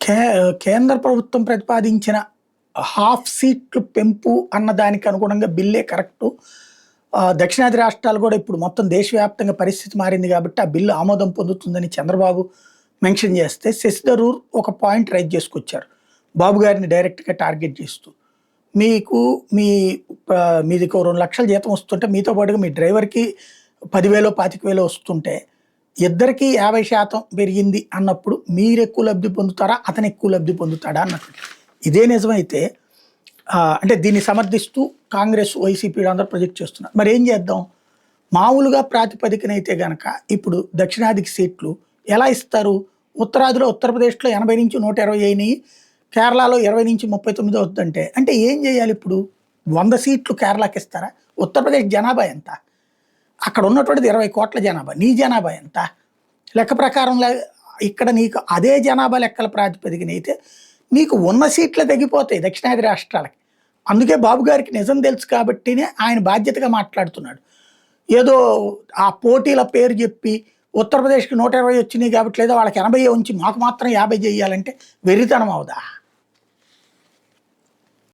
కే కేంద్ర ప్రభుత్వం ప్రతిపాదించిన హాఫ్ సీట్లు పెంపు అన్న దానికి అనుగుణంగా బిల్లే కరెక్టు. దక్షిణాది రాష్ట్రాలు కూడా ఇప్పుడు మొత్తం దేశవ్యాప్తంగా పరిస్థితి మారింది కాబట్టి ఆ బిల్లు ఆమోదం పొందుతుందని చంద్రబాబు మెన్షన్ చేస్తే శశి థరూర్ ఒక పాయింట్ రైజ్ చేసుకొచ్చారు. బాబు గారిని డైరెక్ట్‌గా టార్గెట్ చేస్తూ. మీకు మీ మీదికో 2,00,000 జీతం వస్తుంటే మీతో పాటుగా మీ డ్రైవర్‌కి 10,000 25,000 వస్తుంటే ఇద్దరికీ 50% పెరిగింది అన్నప్పుడు మీరెక్కువ లబ్ధి పొందుతారా? అతను ఎక్కువ లబ్ధి పొందుతాడా అన్నట్టు. ఇదే నిజమైతే అంటే దీన్ని సమర్థిస్తూ కాంగ్రెస్, వైసీపీ అందరూ ప్రొజెక్ట్ చేస్తున్నారు. మరేం చేద్దాం? మామూలుగా ప్రాతిపదికనైతే గనక ఇప్పుడు దక్షిణాదికి సీట్లు ఎలా ఇస్తారు? ఉత్తరాదిలో ఉత్తరప్రదేశ్‌లో 80-120 అయినియి. కేరళలో 20-39 అవుద్దంటే అంటే ఏం చేయాలి ఇప్పుడు? 100 సీట్లు కేరళకి ఇస్తారా? ఉత్తరప్రదేశ్ జనాభా ఎంత? అక్కడ ఉన్నటువంటిది 20 కోట్ల జనాభా. నీ జనాభా ఎంత? లెక్క ప్రకారం ఇక్కడ నీకు అదే జనాభా లెక్కల ప్రాతిపదికన అయితే నీకు ఉన్న సీట్లు తగ్గిపోతాయి దక్షిణాది రాష్ట్రాలకి. అందుకే బాబు గారికి నిజం తెలుసు కాబట్టినే ఆయన బాధ్యతగా మాట్లాడుతున్నాడు. ఏదో ఆ పోటీల పేరు చెప్పి ఉత్తరప్రదేశ్‌కి 120 వచ్చినాయి కాబట్టి లేదా వాళ్ళకి 80 ఉంచి మాకు మాత్రం 50 చేయాలంటే వెర్రితనం అవుదా?